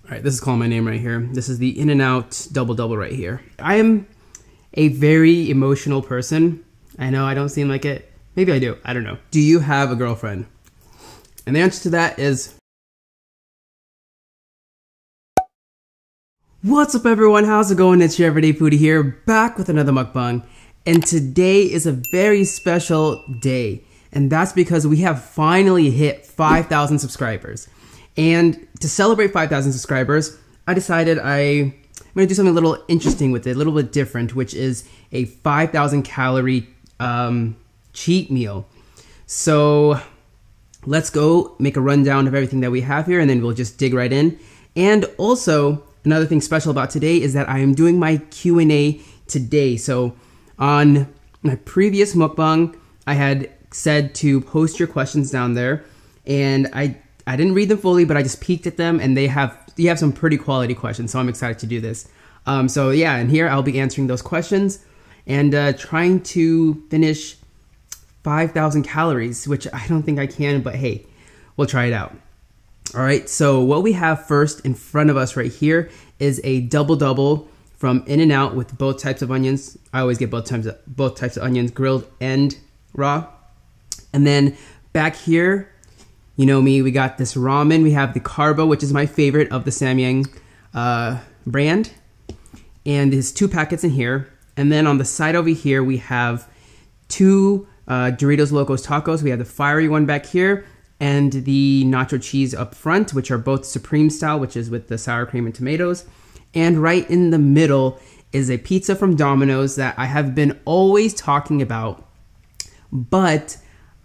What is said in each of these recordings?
All right, this is calling my name right here. This is the In-N-Out Double Double right here. I am a very emotional person. I know I don't seem like it. Maybe I do. I don't know. Do you have a girlfriend? And the answer to that is... What's up, everyone? How's it going? It's your Everyday Foodie here, back with another mukbang. And today is a very special day. And that's because we have finally hit 5,000 subscribers. And to celebrate 5,000 subscribers, I decided I'm going to do something a little interesting with it, a little bit different, which is a 5,000 calorie cheat meal. So let's go make a rundown of everything that we have here, and then we'll just dig right in. And also, another thing special about today is that I am doing my Q&A today. So on my previous mukbang, I had said to post your questions down there, and I didn't read them fully, but I just peeked at them, and you have some pretty quality questions, so I'm excited to do this. So yeah, and here I'll be answering those questions and trying to finish 5,000 calories, which I don't think I can, but hey, we'll try it out. All right, so what we have first in front of us right here is a double-double from In-N-Out with both types of onions. I always get both types of onions, grilled and raw. And then back here, you know me, we got this ramen. We have the Carbo, which is my favorite of the Samyang brand. And there's 2 packets in here. And then on the side over here, we have 2 Doritos Locos tacos. We have the fiery one back here and the nacho cheese up front, which are both Supreme style, which is with the sour cream and tomatoes. And right in the middle is a pizza from Domino's that I have been always talking about, but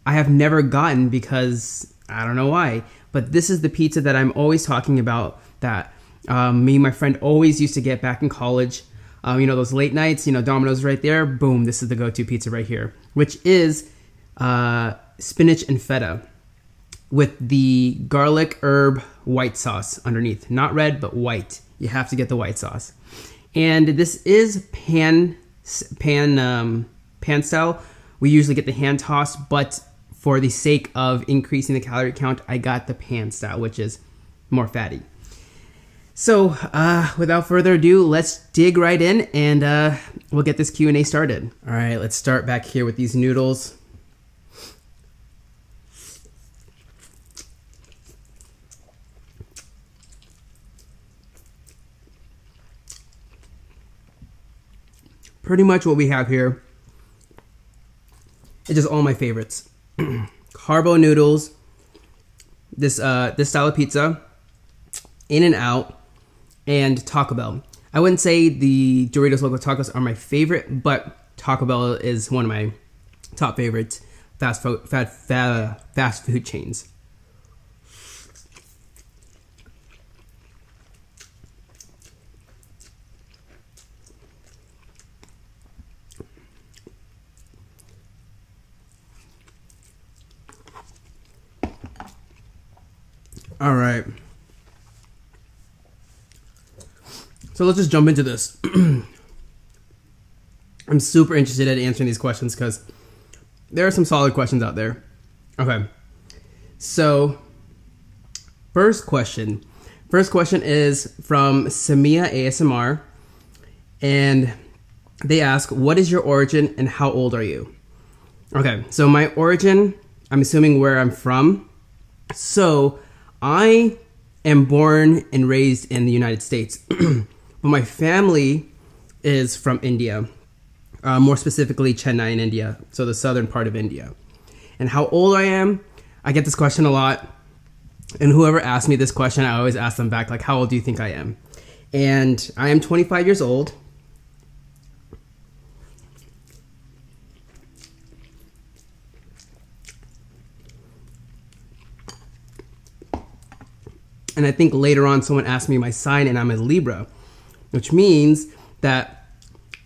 I have never gotten because I don't know why. But this is the pizza that I'm always talking about that me and my friend always used to get back in college. You know, those late nights, you know, Domino's right there. Boom, this is the go-to pizza right here, which is spinach and feta with the garlic herb white sauce underneath. Not red, but white. You have to get the white sauce. And this is pan style. We usually get the hand toss, but for the sake of increasing the calorie count, I got the pan style, which is more fatty. So without further ado, let's dig right in and we'll get this Q&A started. All right, let's start back here with these noodles. Pretty much what we have here is just all my favorites. Carbo noodles, this style of pizza, In-N-Out, and Taco Bell. I wouldn't say the Doritos Loco tacos are my favorite, but Taco Bell is one of my top favorites fast food chains. All right. So let's just jump into this. I'm super interested in answering these questions because there are some solid questions out there. Okay. So first question. First question is from Samia ASMR. And they ask, what is your origin and how old are you? Okay. So my origin, I'm assuming where I'm from. So I am born and raised in the United States, but my family is from India, more specifically Chennai in India, so the southern part of India. And how old I am, I get this question a lot, and whoever asks me this question, I always ask them back, like, how old do you think I am? And I am 25 years old. And I think later on someone asked me my sign and I'm a Libra, which means that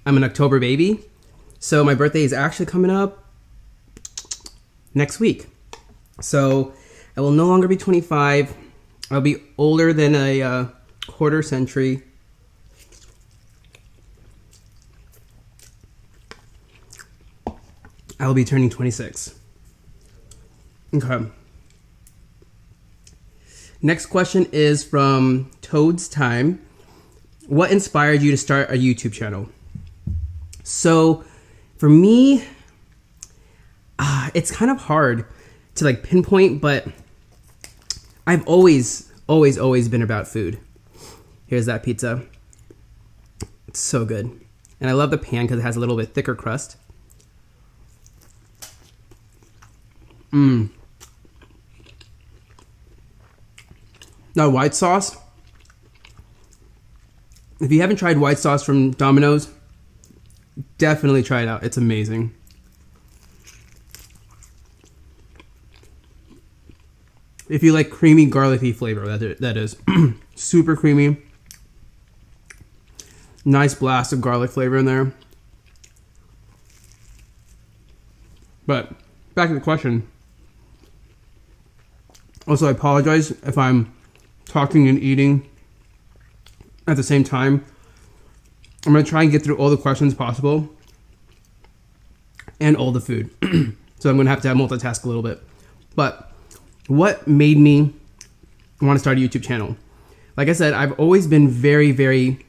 I'm an October baby. So my birthday is actually coming up next week. So I will no longer be 25. I'll be older than a quarter century. I will be turning 26. Okay. Next question is from Toad's time. What inspired you to start a YouTube channel? So for me, it's kind of hard to like pinpoint, but I've always been about food. Here's that pizza. It's so good. And I love the pan because it has a little bit thicker crust. Now white sauce. If you haven't tried white sauce from Domino's, definitely try it out. It's amazing. If you like creamy, garlicky flavor, that is. Super creamy. Nice blast of garlic flavor in there. But back to the question. Also, I apologize if I'm talking and eating at the same time. I'm going to try and get through all the questions possible and all the food. So I'm going to have multitask a little bit. But what made me want to start a YouTube channel? Like I said, I've always been very, very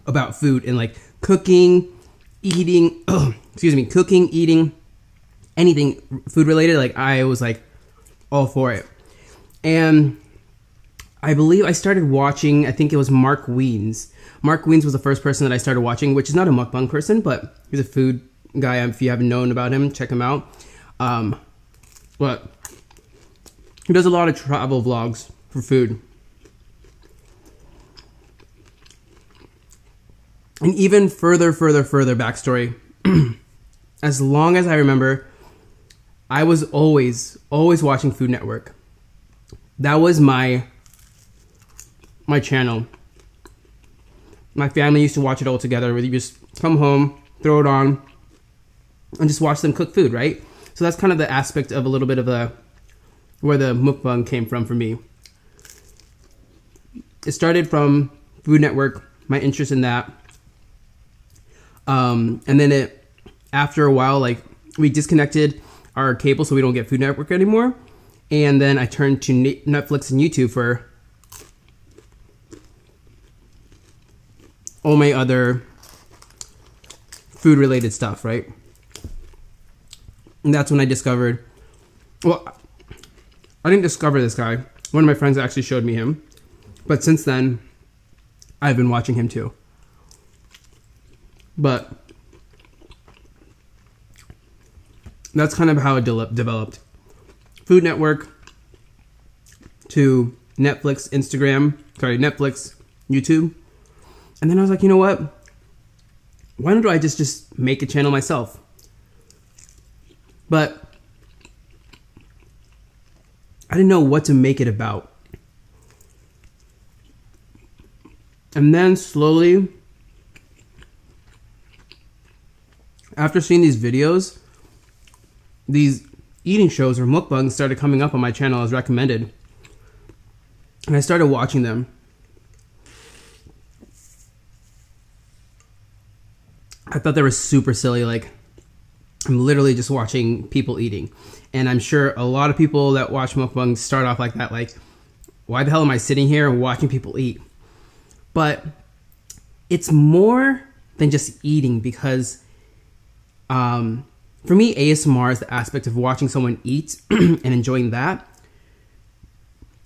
about food and like cooking, eating, cooking, eating, anything food related. Like I was like all for it. And I believe I started watching, I think it was Mark Wiens. Mark Wiens was the first person that I started watching, which is not a mukbang person, but he's a food guy. If you haven't known about him, check him out. But he does a lot of travel vlogs for food. And even further backstory. As long as I remember, I was always watching Food Network. That was my channel. My family used to watch it all together. Where you just come home, throw it on, and just watch them cook food, right? So that's kind of the aspect of a little bit of where the mukbang came from for me. It started from Food Network, my interest in that. And then after a while, like we disconnected our cable so we don't get Food Network anymore. And then I turned to Netflix and YouTube for all my other food related stuff, right? And that's when I discovered, well, I didn't discover this guy. One of my friends actually showed me him. But since then, I've been watching him too. But that's kind of how it developed. Food Network to Netflix, Netflix, YouTube. And then I was like, you know what? Why don't I just make a channel myself? But I didn't know what to make it about. And then slowly, after seeing these videos, these eating shows or mukbangs started coming up on my channel as recommended. And I started watching them. I thought they were super silly. Like, I'm literally just watching people eating. And I'm sure a lot of people that watch mukbangs start off like that. Like, why the hell am I sitting here and watching people eat? But it's more than just eating because for me, ASMR is the aspect of watching someone eat and enjoying that.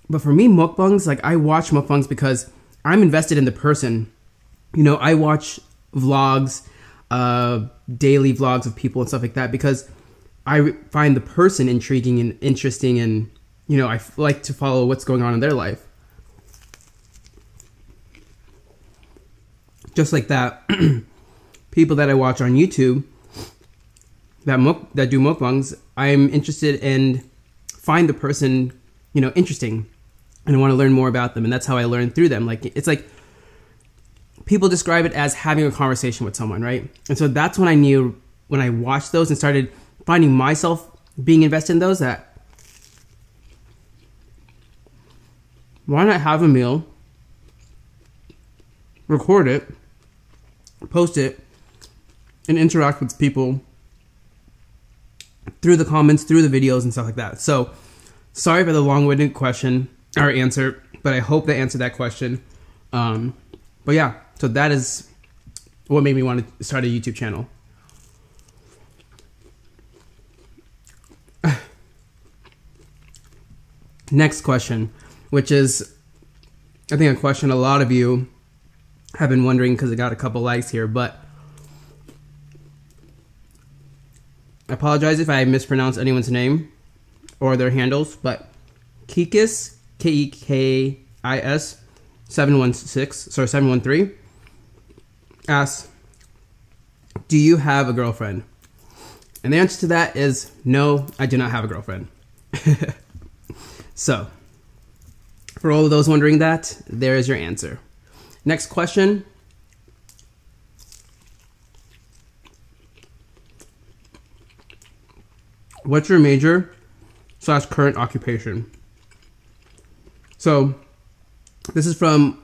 But for me, mukbangs, like I watch mukbangs because I'm invested in the person. You know, I watch vlogs, daily vlogs of people and stuff like that because I find the person intriguing and interesting, and you know, I like to follow what's going on in their life. Just like that, people that I watch on YouTube that do mukbangs, I'm interested in find the person, you know, interesting, and I want to learn more about them, and that's how I learn through them. Like it's like people describe it as having a conversation with someone, right? And so that's when I knew, when I watched those and started finding myself being invested in those, that why not have a meal, record it, post it, and interact with people through the comments, through the videos and stuff like that. So sorry for the long-winded question. our answer, but I hope that answered that question. But yeah, so that is what made me want to start a YouTube channel. Next question, which is, I think, a question a lot of you have been wondering because it got a couple likes here, but I apologize if I mispronounce anyone's name or their handles, but Kekis, Kekis 713 asks, do you have a girlfriend? And the answer to that is no, I do not have a girlfriend. So, for all of those wondering that, there is your answer. Next question. What's your major / current occupation? So, this is from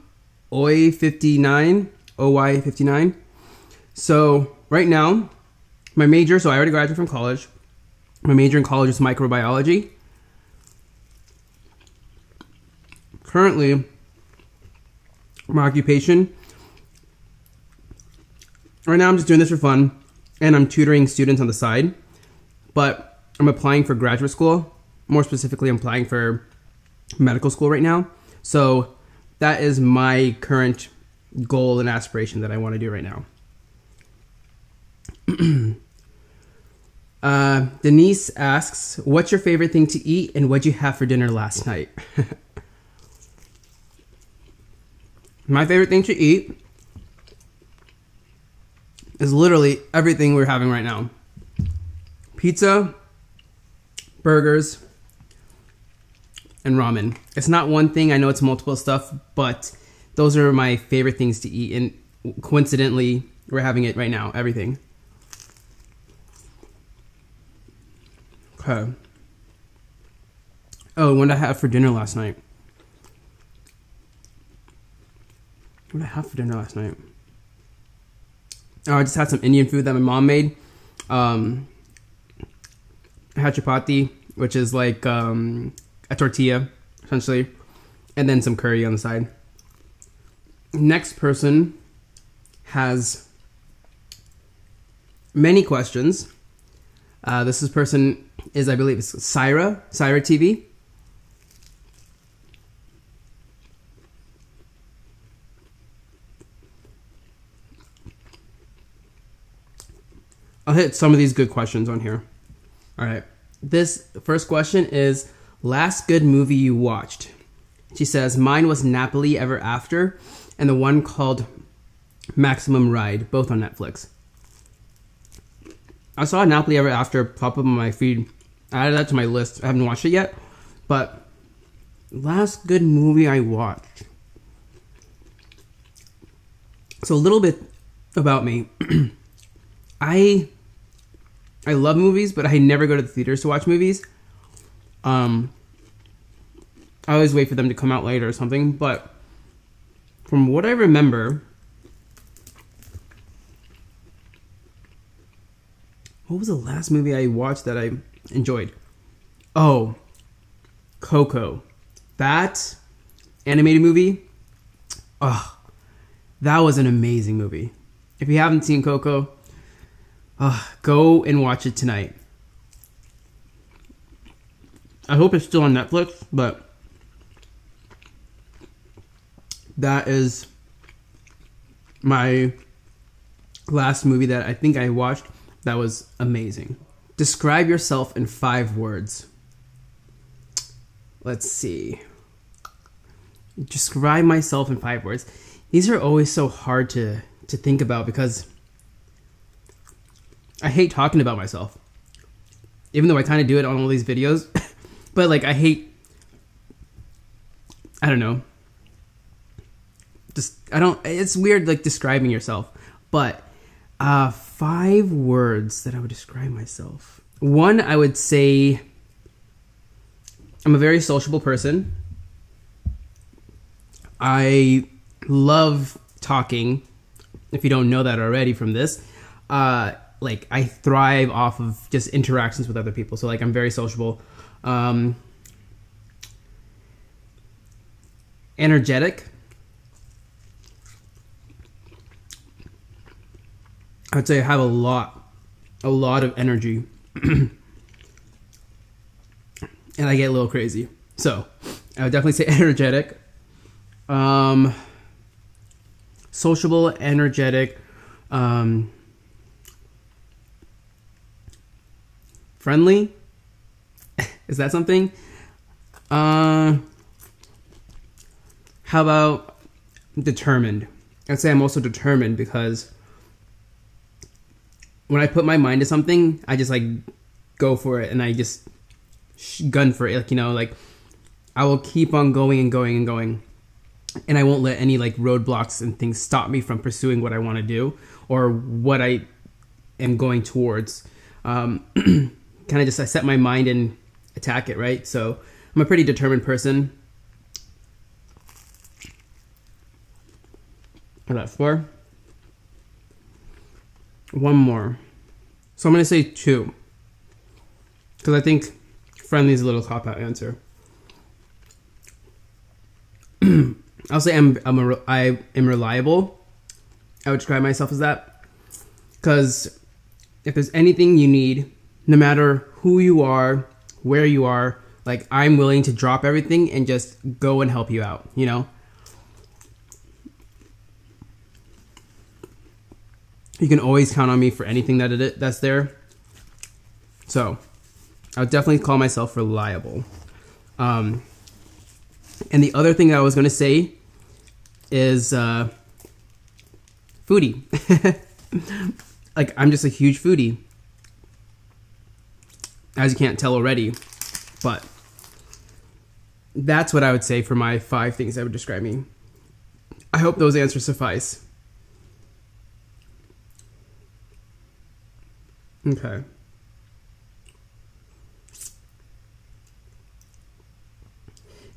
OY59. So, right now, my major, so I already graduated from college. My major in college is microbiology. Currently, my occupation, right now I'm just doing this for fun, and I'm tutoring students on the side, but I'm applying for graduate school. More specifically, I'm applying for medical school right now. So that is my current goal and aspiration that I want to do right now. Denise asks, what's your favorite thing to eat and what'd you have for dinner last night? My favorite thing to eat is literally everything we're having right now. Pizza, burgers, and ramen. It's not one thing. I know it's multiple stuff, but those are my favorite things to eat. And coincidentally, we're having it right now. Everything. Okay. Oh, what did I have for dinner last night? What did I have for dinner last night? Oh, I just had some Indian food that my mom made. I had chapati, which is like a tortilla, essentially, and then some curry on the side. Next person has many questions. This person is, I believe, it's Syra TV. I'll hit some of these good questions on here. All right. This first question is, last good movie you watched? She says, mine was Napoli Ever After and the one called Maximum Ride, both on Netflix. I saw Napoli Ever After pop up on my feed. I added that to my list. I haven't watched it yet. But last good movie I watched. So a little bit about me. I love movies, but I never go to the theaters to watch movies. I always wait for them to come out later or something. But from what I remember, what was the last movie I watched that I enjoyed? Oh, Coco. That animated movie. Oh, that was an amazing movie. If you haven't seen Coco, go and watch it tonight. I hope it's still on Netflix, but that is my last movie that I think I watched that was amazing. Describe yourself in 5 words. Let's see. Describe myself in 5 words. These are always so hard to think about because I hate talking about myself. Even though I kind of do it on all these videos. But like I don't know. It's weird like describing yourself. But 5 words that I would describe myself. 1, I would say I'm a very sociable person. I love talking. If you don't know that already from this. Like I thrive off of just interactions with other people. So like I'm very sociable. energetic. I would say I have a lot of energy. And I get a little crazy. So, I would definitely say energetic. Sociable, energetic, friendly. Is that something? How about determined? I'd say I'm also determined because when I put my mind to something, I just like go for it and I just gun for it. Like, you know, like I will keep on going and going and going. And I won't let any like roadblocks and things stop me from pursuing what I want to do or what I am going towards. Kind of just I set my mind and attack it, right? So I'm a pretty determined person. I got 4. One more. So I'm going to say 2. Because I think friendly is a little cop-out answer. I'll say I am reliable. I would describe myself as that. Because if there's anything you need, no matter who you are, where you are, like I'm willing to drop everything and just go and help you out, you know? You can always count on me for anything that's there. So, I would definitely call myself reliable. And the other thing I was going to say is foodie. Like, I'm just a huge foodie. As you can't tell already. But that's what I would say for my 5 things that would describe me. I hope those answers suffice. Okay.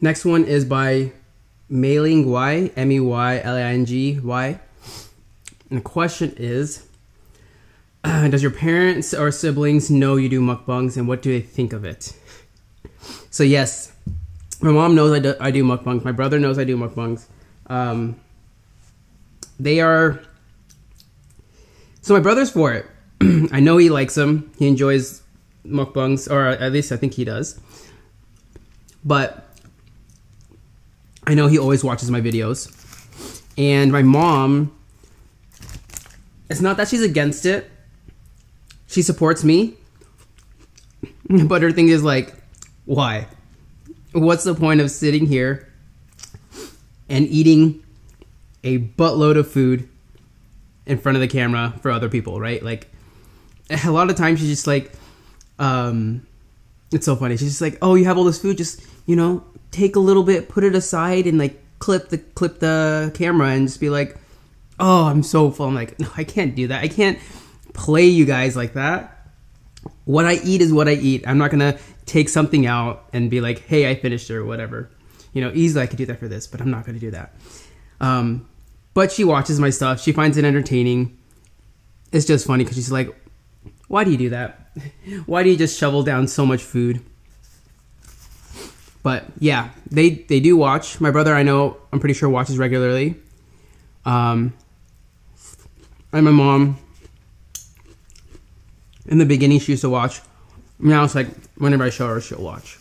Next one is by Mailing Y, M-E-Y-L-I-N-G-Y. And the question is, does your parents or siblings know you do mukbangs and what do they think of it? So yes, my mom knows I do mukbangs. My brother knows I do mukbangs. So my brother's for it. I know he likes them. He enjoys mukbangs, or at least I think he does. But I know he always watches my videos. And my mom, it's not that she's against it. She supports me. But her thing is like, why? What's the point of sitting here and eating a buttload of food in front of the camera for other people, right? Like, a lot of times she's just like, it's so funny. She's just like, oh, you have all this food, just, you know, take a little bit, put it aside, and like clip the camera and just be like, oh, I'm so full. I'm like, no, I can't do that. I can't play you guys like that. What I eat is what I eat. I'm not gonna take something out and be like, hey, I finished it or whatever. You know, easily I could do that for this, but I'm not gonna do that. But she watches my stuff. She finds it entertaining. It's just funny because she's like, why do you do that? Why do you just shovel down so much food? But yeah, they do watch. My brother, I'm pretty sure watches regularly. And my mom, in the beginning, she used to watch. Now it's like, whenever I show her, she'll watch.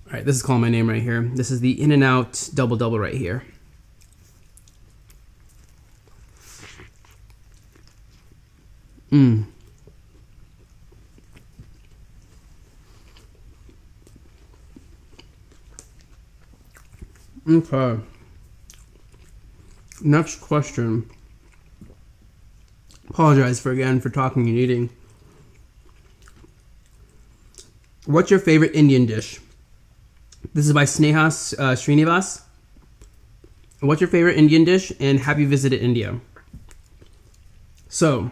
All right, this is calling my name right here. This is the In-N-Out Double right here. Okay. Next question. Apologize for talking and eating. What's your favorite Indian dish? This is by Snehas Srinivas. What's your favorite Indian dish and have you visited India? So,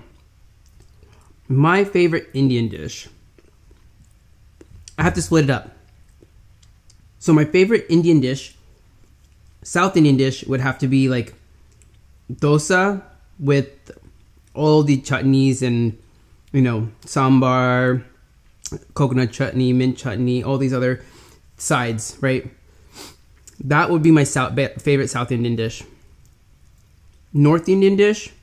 my favorite Indian dish. I have to split it up. So my favorite Indian dish, South Indian dish, would have to be like dosa with all the chutneys and, you know, sambar, coconut chutney, mint chutney, all these other sides, right? That would be my favorite South Indian dish. North Indian dish?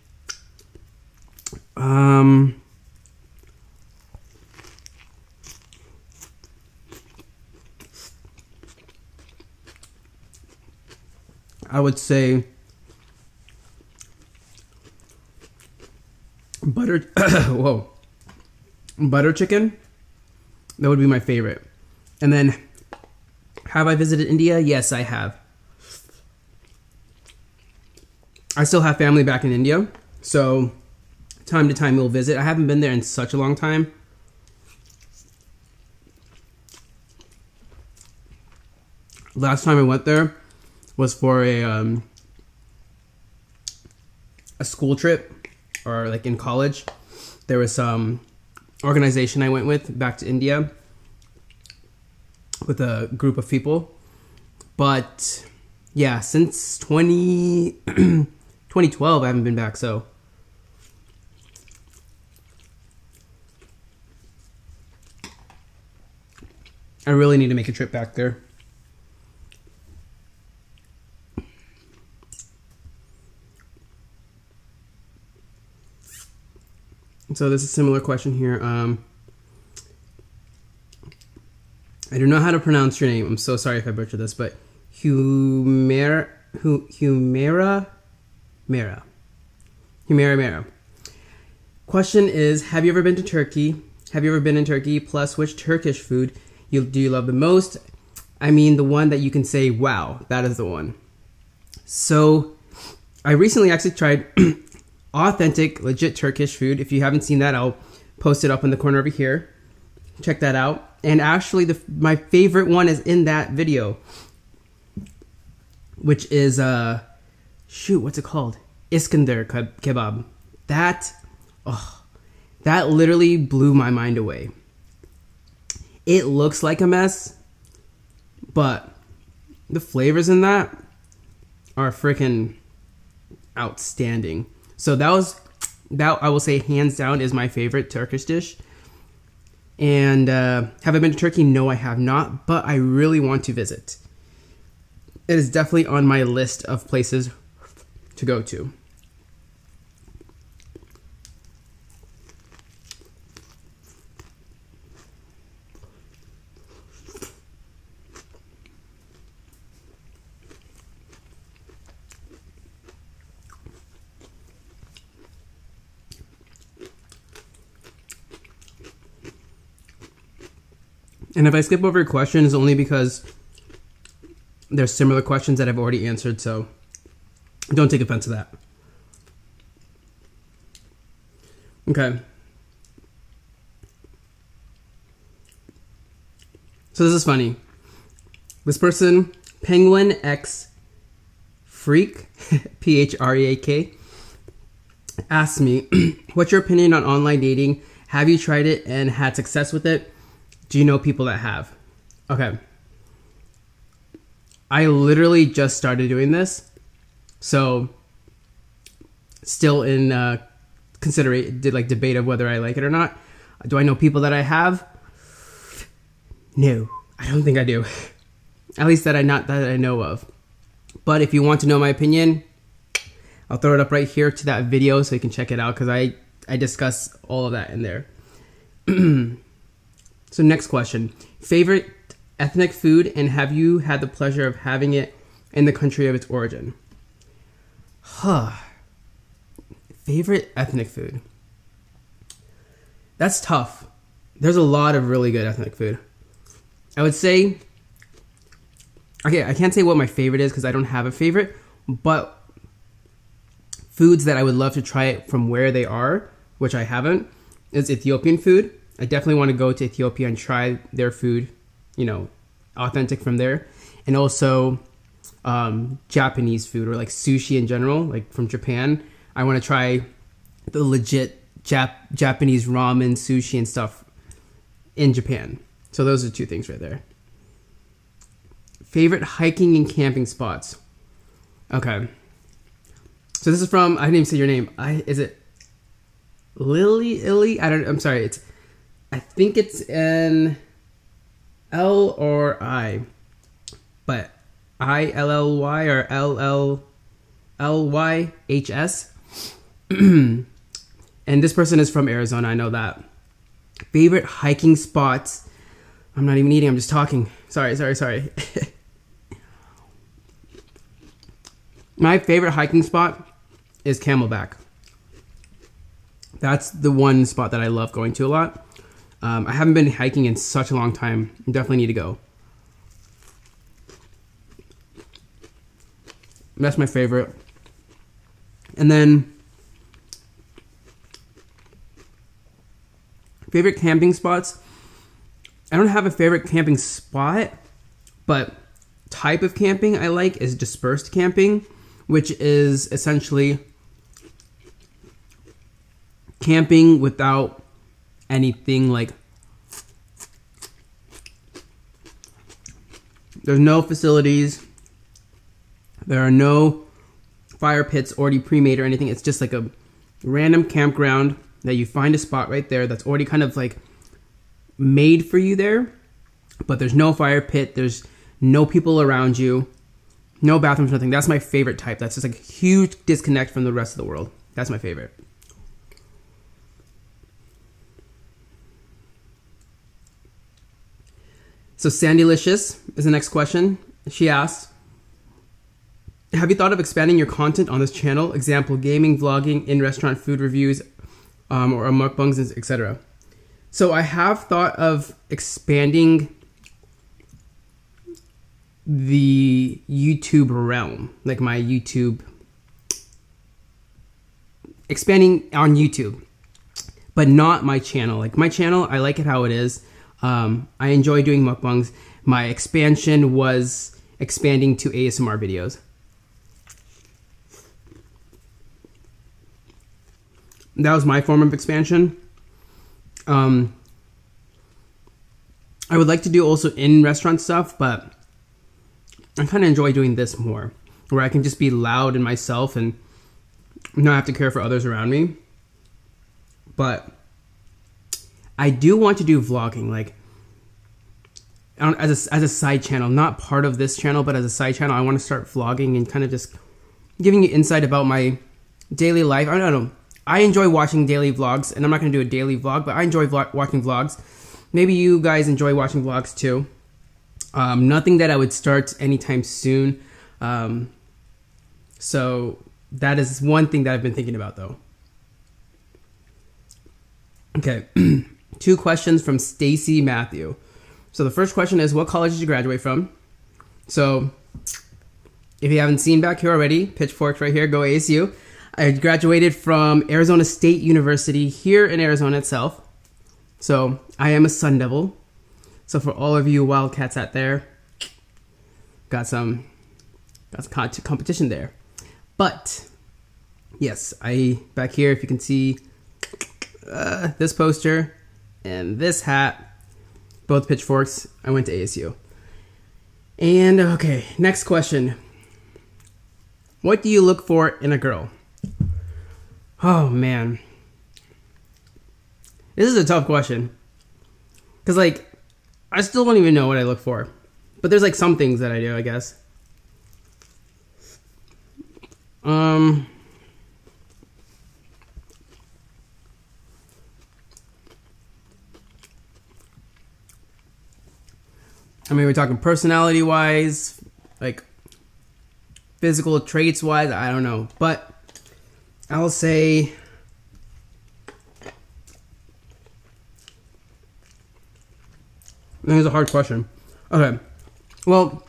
I would say butter chicken. That would be my favorite. And then, have I visited India? Yes, I have. I still have family back in India, so time to time we'll visit. I haven't been there in such a long time. Last time I went there was for a school trip, or like in college. There was some organization I went with back to India with a group of people. But yeah, since 2012 I haven't been back, so I really need to make a trip back there. So this is a similar question here. I don't know how to pronounce your name. I'm so sorry if I butchered this, but Humera. Question is, have you ever been to Turkey? Have you ever been in Turkey? Plus, which Turkish food do you love the most? I mean, the one that you can say, wow, that is the one. So, I recently actually tried authentic, legit Turkish food. If you haven't seen that, I'll post it up in the corner over here. Check that out. And actually, my favorite one is in that video, which is, what's it called? Iskandar kebab. That literally blew my mind away. It looks like a mess, but the flavors in that are freaking outstanding. So that I will say hands down is my favorite Turkish dish. And have I been to Turkey? No, I have not, but I really want to visit. It is definitely on my list of places to go to. And if I skip over questions, only because there's similar questions that I've already answered, so don't take offense to that. Okay. So this is funny. This person, Penguin X Freak, Phreak, asked me, what's your opinion on online dating? Have you tried it and had success with it? Do you know people that have? Okay. I literally just started doing this. So, still in debate of whether I like it or not. Do I know people that I have? No, I don't think I do. At least that I know of. But if you want to know my opinion, I'll throw it up right here to that video so you can check it out, because I discuss all of that in there. So next question. Favorite ethnic food, and have you had the pleasure of having it in the country of its origin? Favorite ethnic food. That's tough. There's a lot of really good ethnic food. I would say, okay, I can't say what my favorite is because I don't have a favorite, but foods that I would love to try it from where they are, which I haven't, is Ethiopian food. I definitely want to go to Ethiopia and try their food, authentic from there. And also Japanese food, or like sushi in general, like from Japan. I want to try the legit Japanese ramen, sushi and stuff in Japan. So those are two things right there. Favorite hiking and camping spots. Okay. So this is from, I didn't even say your name. Is it Lily? I'm sorry. I think it's in L or I, but ILLY or LLLYHS. And this person is from Arizona, I know that. Favorite hiking spots. I'm not even eating, I'm just talking. Sorry. My favorite hiking spot is Camelback. That's the one spot that I love going to a lot. I haven't been hiking in such a long time. Definitely need to go. That's my favorite. And then favorite camping spots. I don't have a favorite camping spot, but type of camping I like is dispersed camping, which is essentially camping without anything like, there's no facilities, there are no fire pits already pre-made or anything. It's just like a random campground that you find a spot right there that's already kind of like made for you there, but there's no fire pit, there's no people around you, no bathrooms, nothing. That's my favorite type. That's just like a huge disconnect from the rest of the world. That's my favorite. So Sandylicious is the next question. She asks, have you thought of expanding your content on this channel? Example, gaming, vlogging, in-restaurant food reviews, or mukbangs, etc. So I have thought of expanding the YouTube realm, like my YouTube, expanding on YouTube, but not my channel. Like my channel, I like it how it is. I enjoy doing mukbangs. My expansion was expanding to ASMR videos. That was my form of expansion. I would like to do also in-restaurant stuff, but I kind of enjoy doing this more, where I can just be loud in myself and not have to care for others around me. But I do want to do vlogging, like as a side channel, not part of this channel, but as a side channel. I want to start vlogging and kind of just giving you insight about my daily life. I don't know. I enjoy watching daily vlogs, and I'm not going to do a daily vlog, but I enjoy watching vlogs. Maybe you guys enjoy watching vlogs too. Nothing that I would start anytime soon. So that is one thing that I've been thinking about though. Okay. 2 questions from Stacy Matthew. So the first question is, what college did you graduate from? So if you haven't seen back here already, pitchforks right here, go ASU. I graduated from Arizona State University here in Arizona itself. So I am a Sun Devil. So for all of you Wildcats out there, got some competition there. But yes, back here, if you can see this poster and this hat, both pitchforks, I went to ASU. And okay, next question. What do you look for in a girl? Oh man, this is a tough question, because like I still don't even know what I look for, but there's like some things that I do, I guess. I mean, we're talking personality wise, like physical traits wise, I don't know, but I'll say that is a hard question. Okay, well,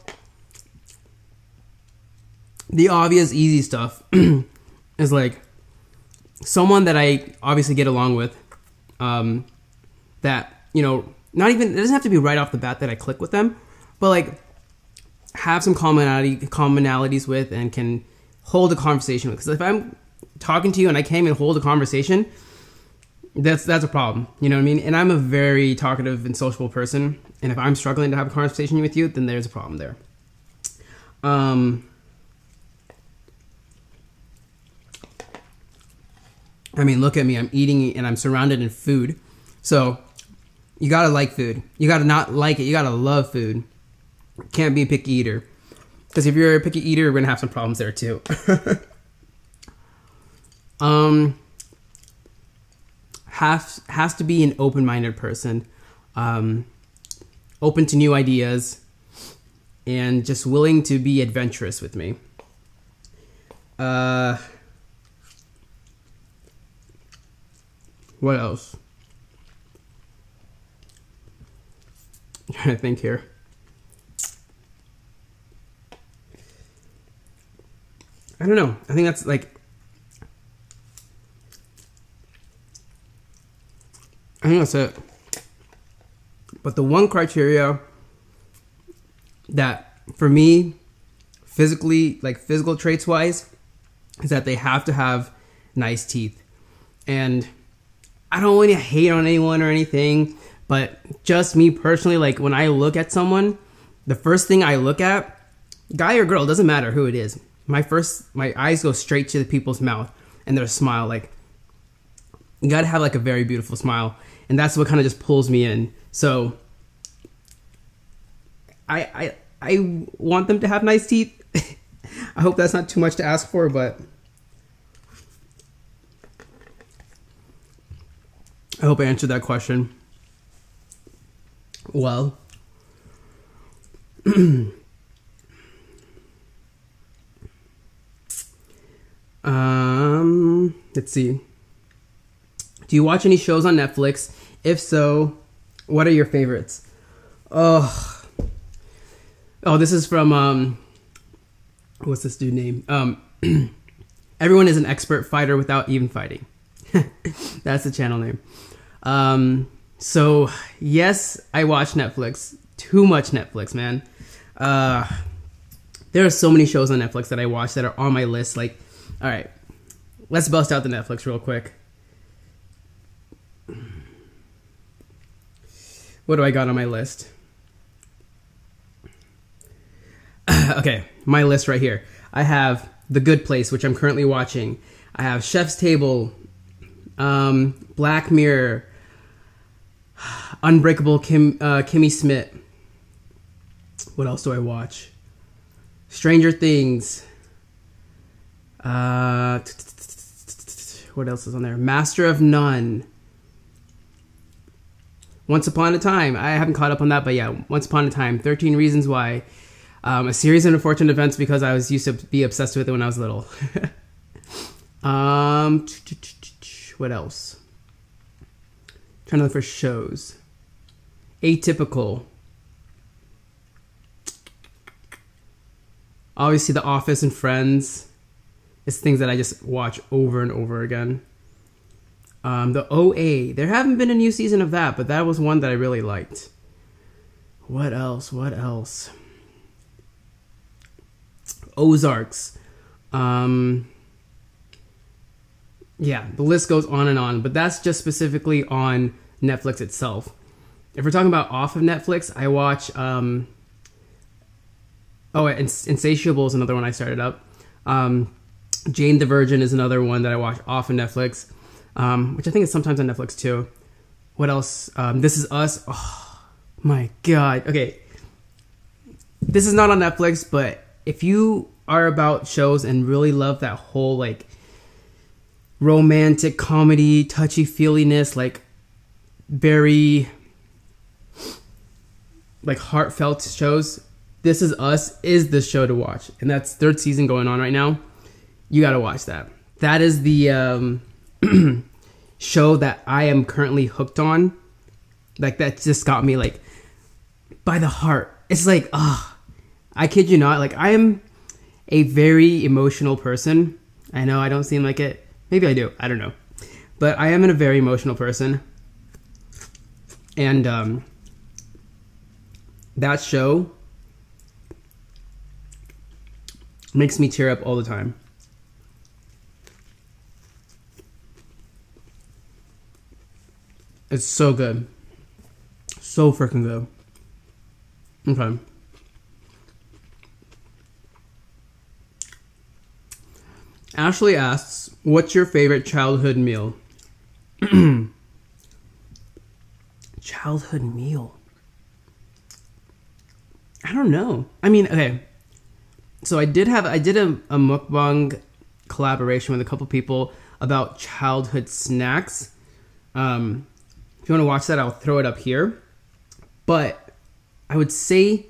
the obvious easy stuff is like someone that I obviously get along with, that, you know, not even, it doesn't have to be right off the bat that I click with them, but like have some commonalities with and can hold a conversation with. Because if I'm talking to you and I can't even hold a conversation, that's a problem. You know what I mean? And I'm a very talkative and sociable person, and if I'm struggling to have a conversation with you, then there's a problem there. I mean, look at me. I'm eating and I'm surrounded in food. So You gotta like food. You gotta not like it. You gotta love food. Can't be a picky eater. Because if you're a picky eater, you're gonna have some problems there too. Has to be an open-minded person, open to new ideas, and just willing to be adventurous with me. What else? I'm trying to think here. I don't know. I think that's like... I think that's it. But the one criteria that, for me, physically, like physical traits wise, is that they have to have nice teeth. And I don't want to hate on anyone or anything, but just me personally, like when I look at someone, the first thing I look at, guy or girl, doesn't matter who it is. My eyes go straight to the people's mouth and their smile. Like, you gotta have like a very beautiful smile, and that's what kind of just pulls me in. So I want them to have nice teeth. I hope that's not too much to ask for, but I hope I answered that question well. Let's see. Do you watch any shows on Netflix? If so, what are your favorites? Oh, this is from what's this dude name? Everyone is an expert fighter without even fighting. That's the channel name. So yes, I watch Netflix. Too much Netflix, man. There are so many shows on Netflix that I watch that are on my list. Like, all right, let's bust out the Netflix real quick. What do I got on my list? Okay, my list right here. I have The Good Place, which I'm currently watching. I have Chef's Table, Black Mirror, Unbreakable Kimmy Schmidt. What else do I watch? Stranger Things. What else is on there? Master of None. Once Upon a Time. I haven't caught up on that, but yeah, Once Upon a Time. 13 Reasons Why. A Series of Unfortunate Events, because I used to be obsessed with it when I was little. What else? Trying to look for shows. Atypical. Obviously, The Office and Friends. It's things that I just watch over and over again. The OA. There haven't been a new season of that, but that was one that I really liked. What else? What else? Ozarks. Yeah, the list goes on and on, but that's just specifically on Netflix itself. If we're talking about off of Netflix, I watch... Insatiable is another one I started up. Jane the Virgin is another one that I watch off of Netflix, which I think is sometimes on Netflix too. What else? This Is Us. Oh my god. Okay, this is not on Netflix, but if you are about shows and really love that whole like romantic comedy, touchy-feeliness, like very like heartfelt shows, This Is Us is the show to watch, and that's 3rd season going on right now. You gotta watch that. That is the show that I am currently hooked on. Like, that just got me like by the heart. It's like, I kid you not. Like, I am a very emotional person. I know I don't seem like it. Maybe I do. I don't know. But I am a very emotional person. And that show makes me tear up all the time. It's so good. So freaking good. Okay. Ashley asks, what's your favorite childhood meal? Childhood childhood meal. I don't know. I mean, okay. So I did a mukbang collaboration with a couple people about childhood snacks. If you want to watch that, I'll throw it up here. But I would say,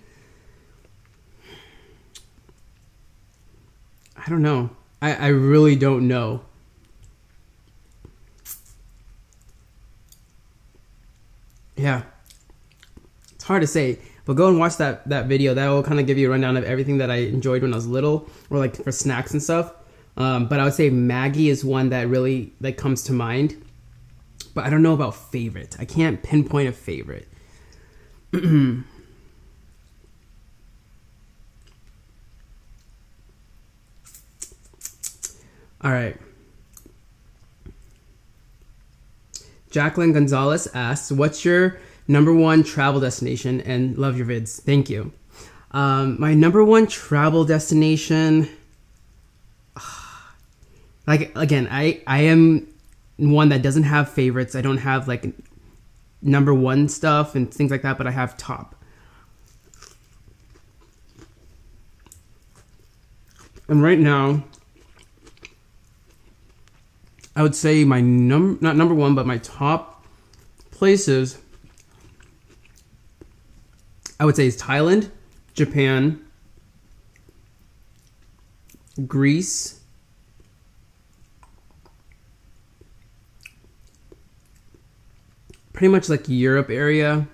I don't know. I really don't know. Yeah. It's hard to say. But go and watch that video. That will kind of give you a rundown of everything that I enjoyed when I was little, or like for snacks and stuff. But I would say Maggie is one that really like comes to mind. But I don't know about favorite. I can't pinpoint a favorite. All right. Jacqueline Gonzalez asks, what's your #1 travel destination? And love your vids. Thank you. My #1 travel destination, like, again, I am one that doesn't have favorites. I don't have like #1 stuff and things like that, but I have top. And right now, I would say my not #1, but my top places, I would say, is Thailand, Japan, Greece, pretty much like Europe area.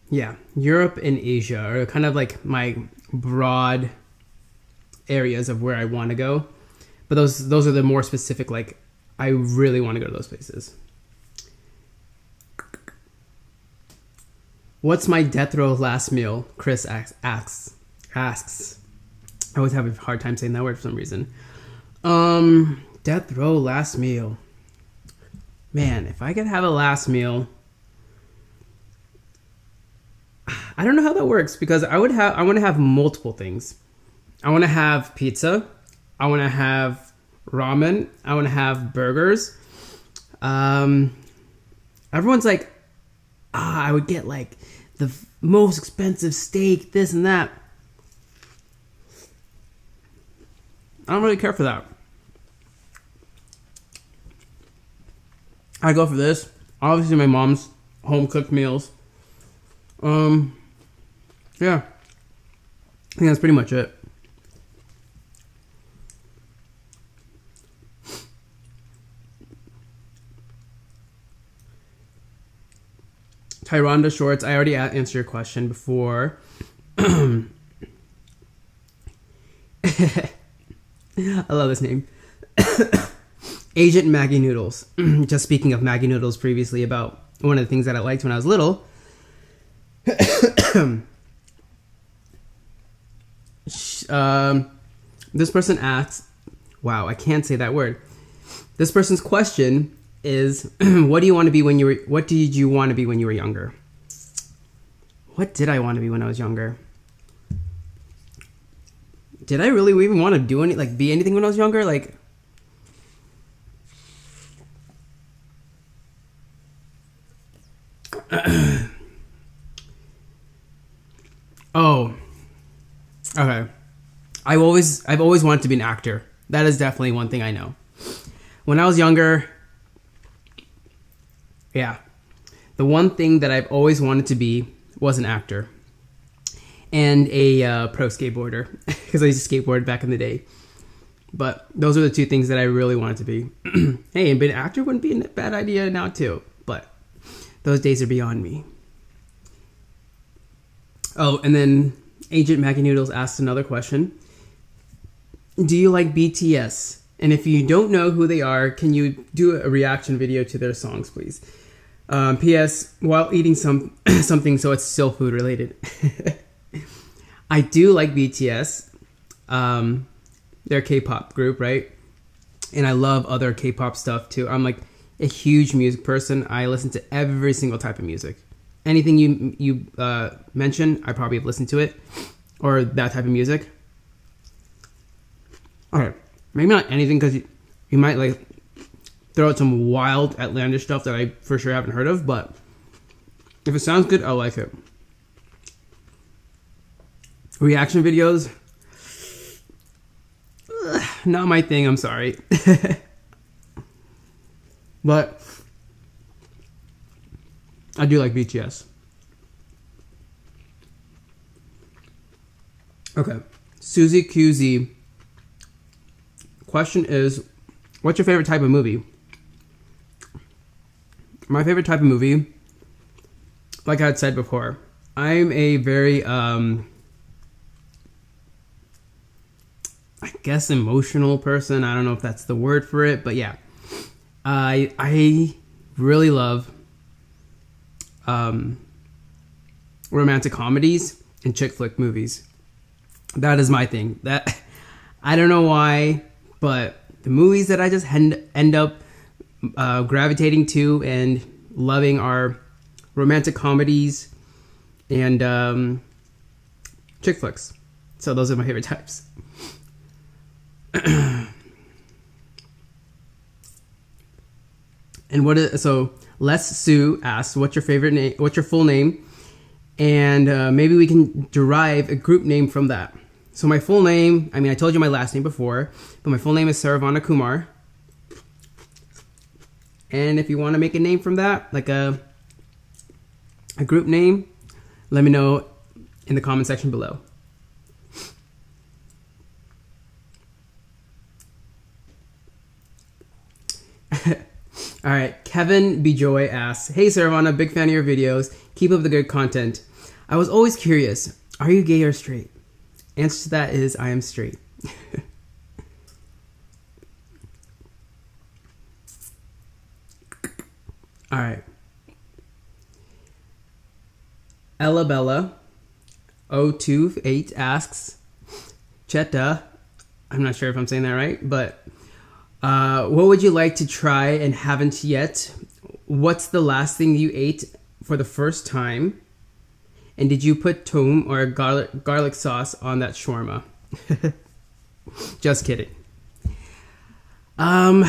Yeah, Europe and Asia are kind of like my broad areas of where I want to go. But those are the more specific, like, I really want to go to those places. What's my death row last meal? Chris asks. I always have a hard time saying that word for some reason. Death row last meal. Man, if I could have a last meal, I don't know how that works, because I want to have multiple things. I want to have pizza. I want to have ramen. I want to have burgers. Everyone's like, I would get like the most expensive steak, this and that. I don't really care for that. I go for this. Obviously my mom's home cooked meals. Yeah. I think that's pretty much it. Tyronda Shorts, I already answered your question before. I love this name. Agent Maggie Noodles. Just speaking of Maggie Noodles previously, about one of the things that I liked when I was little. This person asks, wow, I can't say that word. This person's question is, what did you want to be when you were younger? What did I want to be when I was younger? Did I really even want to do be anything when I was younger? Like, oh, okay. I've always wanted to be an actor. That is definitely one thing I know. When I was younger, yeah, the one thing that I've always wanted to be was an actor and a pro skateboarder, because I used to skateboard back in the day. But those are the two things that I really wanted to be. Hey, and being an actor wouldn't be a bad idea now too, but those days are beyond me. Oh, and then Agent Maggie Noodles asked another question. Do you like BTS? And if you don't know who they are, can you do a reaction video to their songs, please? P.S. While eating something, so it's still food related. I do like BTS. They're a K-pop group, right? And I love other K-pop stuff too. I'm like a huge music person. I listen to every single type of music. Anything you mention, I probably have listened to it, or that type of music. All right, maybe not anything, because you might like throw out some wild outlandish stuff that I for sure haven't heard of, but if it sounds good, I'll like it. Reaction videos, not my thing, I'm sorry. But I do like BTS. Okay, Susie QZ. Question is, what's your favorite type of movie? My favorite type of movie, like I had said before, I'm a very, I guess emotional person. I don't know if that's the word for it, but yeah. I really love romantic comedies and chick flick movies. That is my thing. That I don't know why, but the movies that I just end up gravitating to and loving are romantic comedies and chick flicks. So those are my favorite types. And so Les Sue asks, what's your favorite name? What's your full name? And maybe we can derive a group name from that. So my full name, I mean, I told you my last name before, but my full name is Saravana Kumar. And if you want to make a name from that, like a group name, let me know in the comment section below. All right, Kevin Bjoy asks, hey Saravana, big fan of your videos. Keep up the good content. I was always curious, are you gay or straight? Answer to that is, I am straight. All right. Ella Bella 028 asks, Cheta, I'm not sure if I'm saying that right, but what would you like to try and haven't yet? What's the last thing you ate for the first time? And did you put toum or garlic sauce on that shawarma? Just kidding. What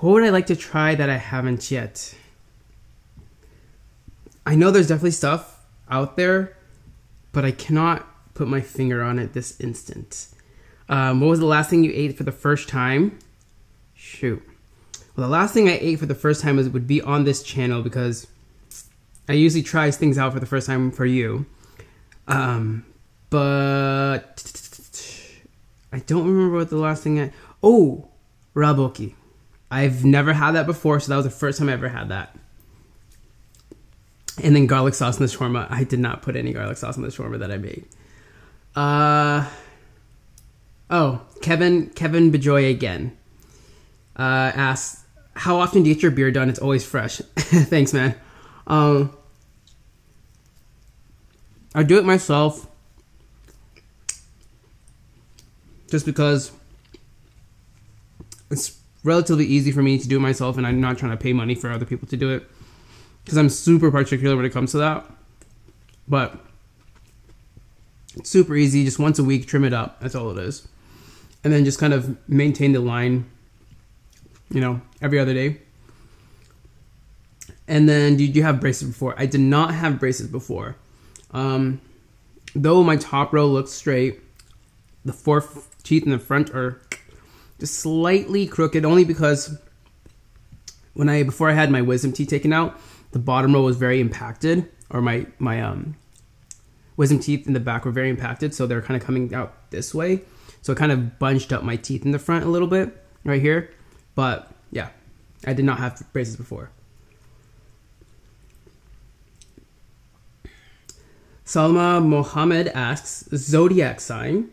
would I like to try that I haven't yet? I know there's definitely stuff out there, but I cannot put my finger on it this instant. What was the last thing you ate for the first time? Shoot. Well, the last thing I ate for the first time would be on this channel because I usually try things out for the first time for you. But I don't remember what the last thing oh, raboki. I've never had that before, so that was the first time I ever had that. And then garlic sauce in the shawarma. I did not put any garlic sauce in the shawarma that I made. Oh, Kevin Bejoy again. Asks, how often do you get your beard done? It's always fresh. Thanks, man. I do it myself just because it's relatively easy for me to do it myself, and I'm not trying to pay money for other people to do it because I'm super particular when it comes to that. But it's super easy. Just once a week, trim it up. That's all it is. And then just kind of maintain the line, you know, every other day. And then, did you have braces before? I did not have braces before. Though my top row looks straight, the 4 teeth in the front are just slightly crooked, only because before I had my wisdom teeth taken out, the bottom row was very impacted, or my wisdom teeth in the back were very impacted, so they're kind of coming out this way. So it kind of bunched up my teeth in the front a little bit right here. But yeah, I did not have braces before. Salma Mohammed asks, zodiac sign.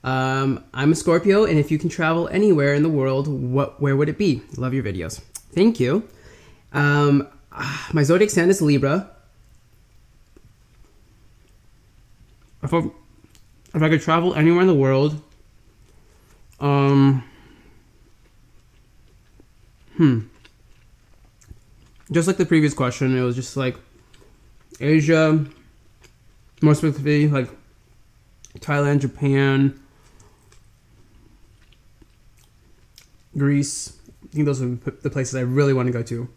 I'm a Scorpio, and if you can travel anywhere in the world, where would it be? Love your videos. Thank you. My zodiac sign is Libra. If I could travel anywhere in the world, just like the previous question, it was just like Asia, more specifically like Thailand, Japan, Greece, I think those are the places I really want to go to.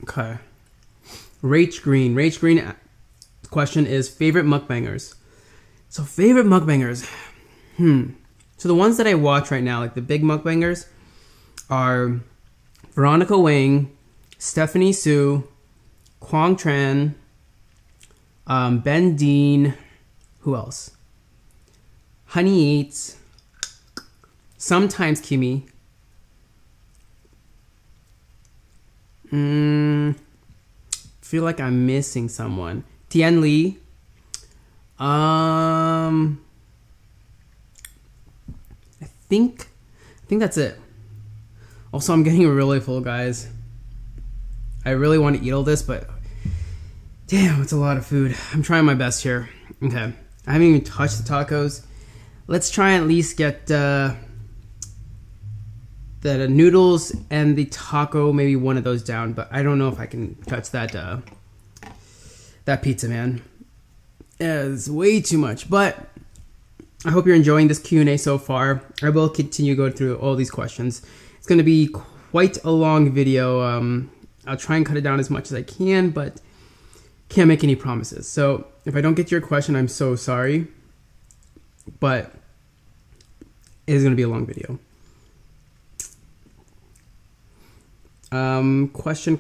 Okay. Rach Green. Rach Green question is favorite mukbangers. So favorite mukbangers. So the ones that I watch right now, like the big mukbangers, are Veronica Wang, Stephanie Sue, Quang Tran, Ben Dean, who else? Honey Eats, sometimes Kimmy. Feel like I'm missing someone. Tian Lee. I think that's it. Also, I'm getting really full, guys. I really want to eat all this, but damn, it's a lot of food. I'm trying my best here. Okay, I haven't even touched the tacos. Let's try and at least get the noodles and the taco, maybe one of those down. But I don't know if I can touch that pizza, man. Yeah, it's way too much. But I hope you're enjoying this Q&A so far. I will continue to go through all these questions. It's going to be quite a long video. I'll try and cut it down as much as I can, but can't make any promises. So if I don't get to your question, I'm so sorry. But it is going to be a long video. Question.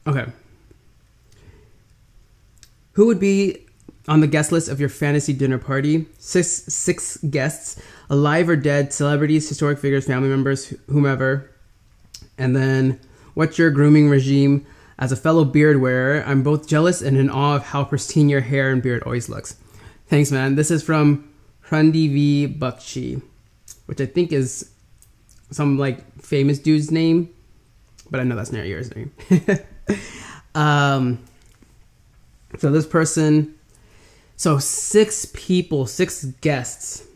Okay. Who would be on the guest list of your fantasy dinner party? Six guests, alive or dead, celebrities, historic figures, family members, whomever. And then, what's your grooming regime? As a fellow beard wearer, I'm both jealous and in awe of how pristine your hair and beard always looks. Thanks, man. This is from Hrundi V. Bakshi, which I think is some like famous dude's name, but I know that's not yours name. So this person, so 6 people, 6 guests.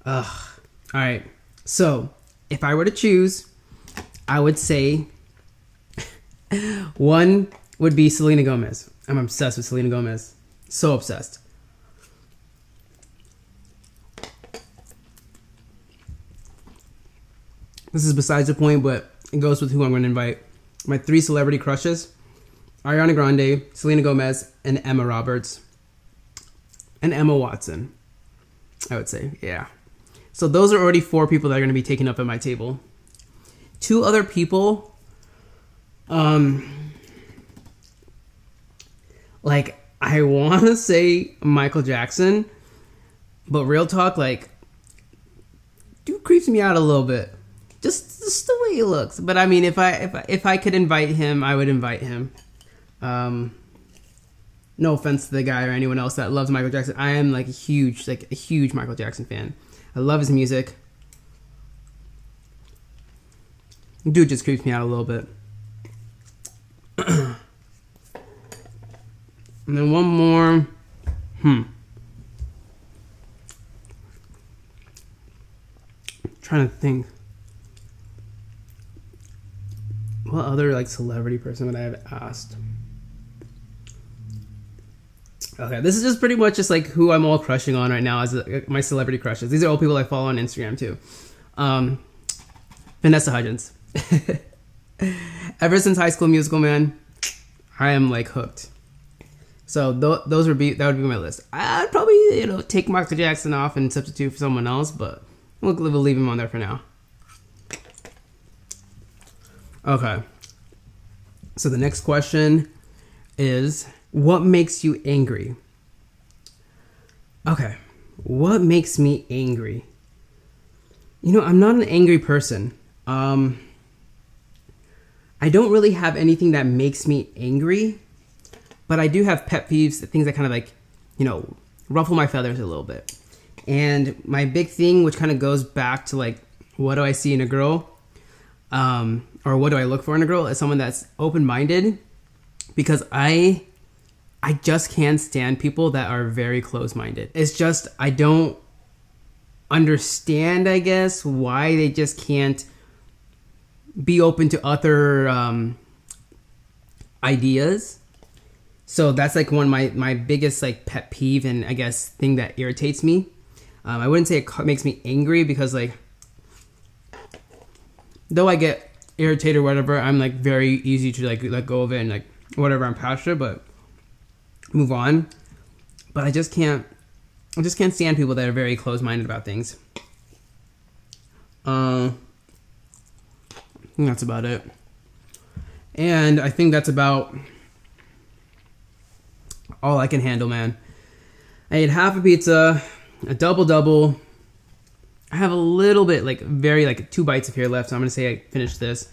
All right. So if I were to choose, I would say one would be Selena Gomez. I'm obsessed with Selena Gomez. So obsessed. This is besides the point, but it goes with who I'm going to invite. My 3 celebrity crushes: Ariana Grande, Selena Gomez, and Emma Roberts. And Emma Watson, I would say. Yeah. So those are already 4 people that are going to be taken up at my table. 2 other people, like, I want to say Michael Jackson, but real talk, like, dude creeps me out a little bit. Just the way he looks. But I mean, if I could invite him, I would invite him. No offense to the guy or anyone else that loves Michael Jackson. I am like a huge Michael Jackson fan. I love his music. Dude just creeps me out a little bit. And then one more. Trying to think. What other like celebrity person would I have asked? Okay, this is just pretty much just like who I'm all crushing on right now as my celebrity crushes. These are all people I follow on Instagram too. Vanessa Hudgens. Ever since High School Musical, man, I am like hooked. So that would be my list. I'd probably take Michael Jackson off and substitute for someone else, but we'll leave him on there for now. Okay. So the next question is, what makes you angry? Okay. What makes me angry? I'm not an angry person. I don't really have anything that makes me angry, but I do have pet peeves, things that kind of like, ruffle my feathers a little bit. And my big thing, which kind of goes back to like, what do I see in a girl? Or what do I look for in a girl? Is someone that's open-minded, because I just can't stand people that are very close-minded. It's just, I don't understand, I guess, why they just can't be open to other ideas. So that's like one of my biggest like pet peeve and I guess thing that irritates me. I wouldn't say it makes me angry because like, though I get irritated or whatever, I'm like very easy to like let go of it and like whatever, I'm past it, but move on. But I just can't stand people that are very close-minded about things. I think that's about it. And I think that's about all I can handle, man. I ate half a pizza, a double. I have a little bit, like, very, like, 2 bites of here left, so I'm going to say I finished this.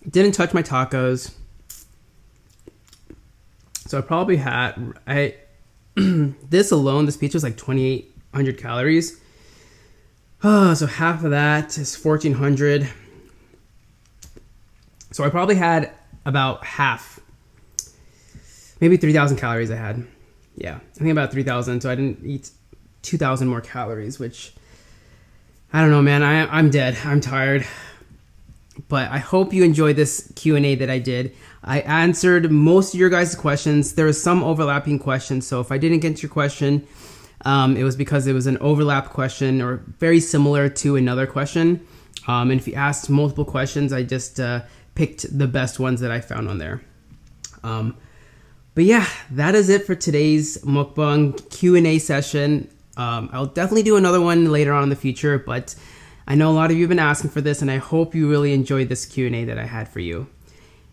Didn't touch my tacos. So I probably had, this alone, this pizza was like 2,800 calories. Oh, so half of that is 1,400. So I probably had about half. Maybe 3,000 calories I had. Yeah, I think about 3,000. So I didn't eat 2,000 more calories, which, I don't know, man. I'm dead. I'm tired. But I hope you enjoyed this Q&A that I did. I answered most of your guys' questions. There was some overlapping questions. So if I didn't get your question, it was because it was an overlap question or very similar to another question. And if you asked multiple questions, I just picked the best ones that I found on there. But yeah, that is it for today's mukbang Q&A session. I'll definitely do another one later on in the future, but I know a lot of you have been asking for this, and I hope you really enjoyed this Q&A that I had for you.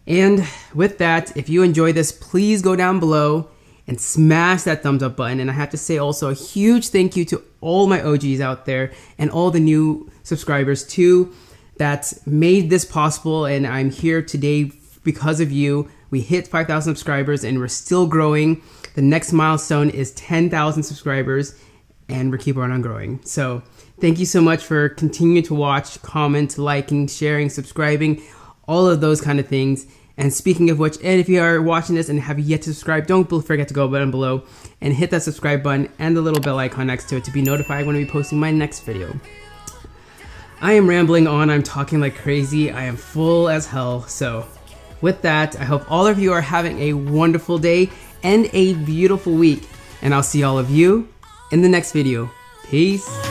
And with that, if you enjoyed this, please go down below and smash that thumbs up button. And I have to say also a huge thank you to all my OGs out there and all the new subscribers too that made this possible. And I'm here today because of you. We hit 5,000 subscribers and we're still growing. The next milestone is 10,000 subscribers and we're keeping on growing. So thank you so much for continuing to watch, comment, liking, sharing, subscribing, all of those kind of things. And speaking of which, and if you are watching this and have yet to subscribe, don't forget to go down below and hit that subscribe button and the little bell icon next to it to be notified when I be posting my next video. I am rambling on, I'm talking like crazy, I am full as hell. So with that, I hope all of you are having a wonderful day and a beautiful week. And I'll see all of you in the next video. Peace.